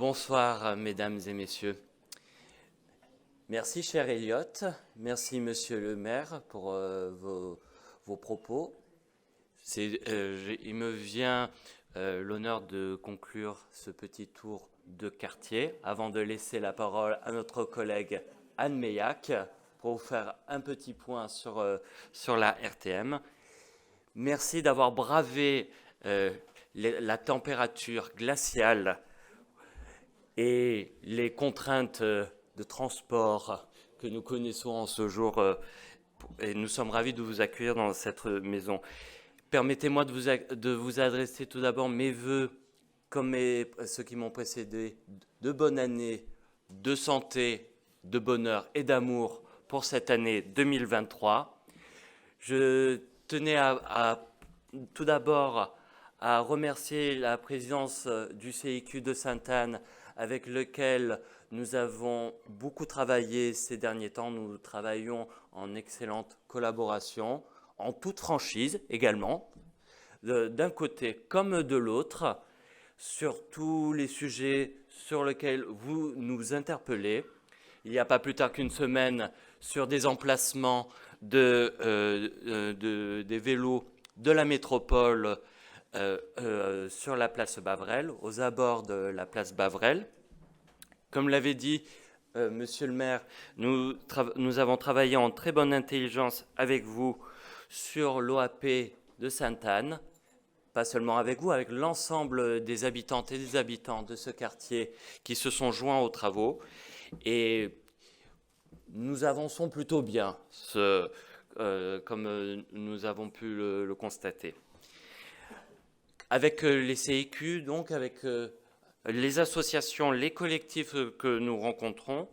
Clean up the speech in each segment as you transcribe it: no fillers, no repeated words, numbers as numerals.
Bonsoir, mesdames et messieurs. Merci, cher Elliot. Merci, monsieur le maire, pour vos propos. Il me vient l'honneur de conclure ce petit tour de quartier avant de laisser la parole à notre collègue Anne Meillac pour vous faire un petit point sur la RTM. Merci d'avoir bravé la température glaciale et les contraintes de transport que nous connaissons en ce jour. Et nous sommes ravis de vous accueillir dans cette maison. Permettez-moi de vous adresser tout d'abord mes voeux, comme ceux qui m'ont précédé, de bonne année, de santé, de bonheur et d'amour pour cette année 2023. Je tenais tout d'abord à remercier la présidence du CIQ de Sainte-Anne, avec lequel nous avons beaucoup travaillé ces derniers temps. Nous travaillons en excellente collaboration, en toute franchise également, d'un côté comme de l'autre, sur tous les sujets sur lesquels vous nous interpellez. Il n'y a pas plus tard qu'une semaine sur des emplacements des vélos de la métropole sur la place Bavrel, aux abords de la place Bavrel. Comme l'avait dit monsieur le maire, nous avons travaillé en très bonne intelligence avec vous sur l'OAP de Sainte-Anne, pas seulement avec vous, avec l'ensemble des habitantes et des habitants de ce quartier qui se sont joints aux travaux. Et nous avançons plutôt bien, comme nous avons pu le constater. Avec les CIQ, donc avec les associations, les collectifs que nous rencontrons,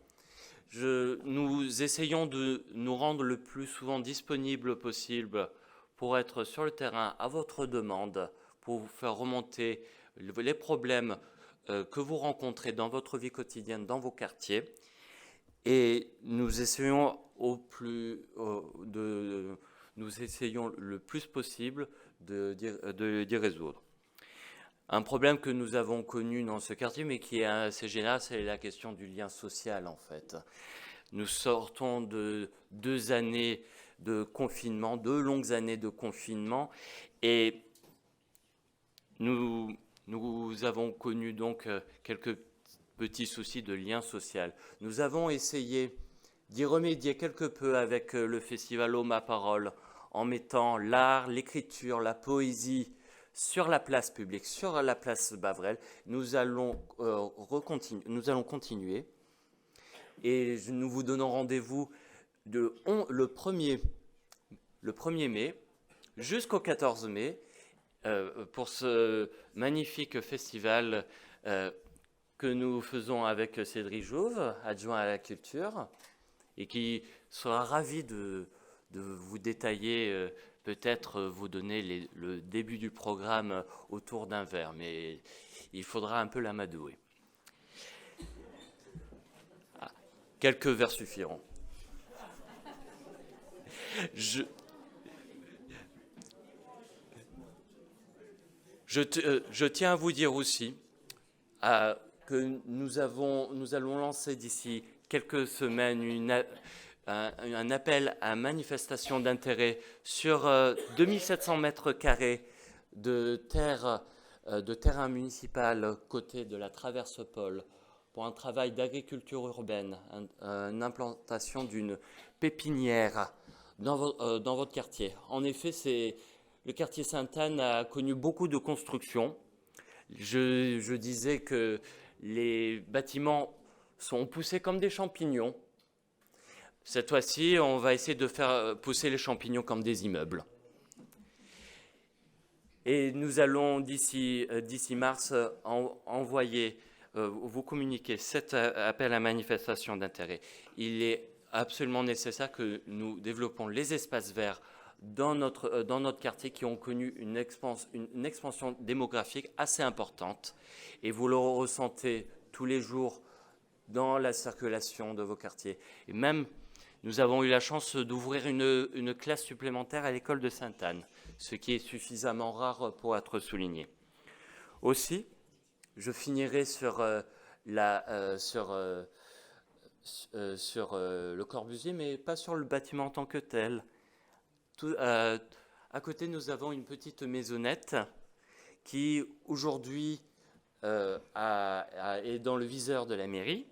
nous essayons de nous rendre le plus souvent disponibles possible pour être sur le terrain à votre demande, pour vous faire remonter les problèmes que vous rencontrez dans votre vie quotidienne, dans vos quartiers. Et nous essayons le plus possible d'y résoudre. Un problème que nous avons connu dans ce quartier, mais qui est assez général, c'est la question du lien social, en fait. Nous sortons de 2 années de confinement, 2 longues années de confinement, et nous avons connu donc quelques petits soucis de lien social. Nous avons essayé d'y remédier quelque peu avec le festival Ô ma parole, en mettant l'art, l'écriture, la poésie sur la place publique, sur la place Bavrel. Nous allons continuer et nous vous donnons rendez-vous le 1er mai jusqu'au 14 mai pour ce magnifique festival que nous faisons avec Cédric Jouve, adjoint à la culture, et qui sera ravi de vous détailler, peut-être vous donner le début du programme autour d'un verre, mais il faudra un peu l'amadouer. Quelques verres suffiront. Je tiens à vous dire aussi que nous allons lancer d'ici quelques semaines un appel à manifestation d'intérêt sur 2700 mètres carrés de terrain municipal côté de la Traverse Paul pour un travail d'agriculture urbaine, une implantation d'une pépinière dans votre quartier. En effet, le quartier Sainte-Anne a connu beaucoup de constructions. Je disais que les bâtiments sont poussés comme des champignons. Cette fois-ci, on va essayer de faire pousser les champignons comme des immeubles. Et nous allons, d'ici mars, vous communiquer cet appel à manifestation d'intérêt. Il est absolument nécessaire que nous développons les espaces verts dans notre quartier qui ont connu une expansion démographique assez importante. Et vous le ressentez tous les jours dans la circulation de vos quartiers. Et même, nous avons eu la chance d'ouvrir une classe supplémentaire à l'école de Sainte-Anne, ce qui est suffisamment rare pour être souligné. Aussi, je finirai sur le Corbusier, mais pas sur le bâtiment en tant que tel. À côté, nous avons une petite maisonnette qui, aujourd'hui, est dans le viseur de la mairie,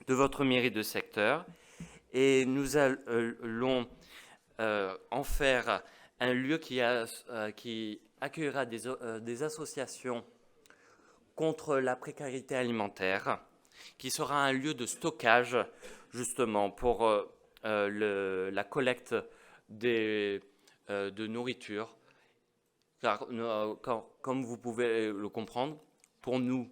de votre mairie de secteur. Et nous allons en faire un lieu qui accueillera des associations contre la précarité alimentaire, qui sera un lieu de stockage, justement, pour la collecte de nourriture. Car, comme vous pouvez le comprendre, pour nous,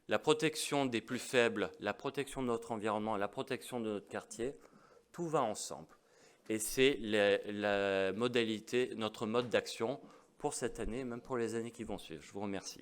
la protection des plus faibles, la protection de notre environnement, la protection de notre quartier, tout va ensemble. Et c'est la modalité, notre mode d'action pour cette année et même pour les années qui vont suivre. Je vous remercie.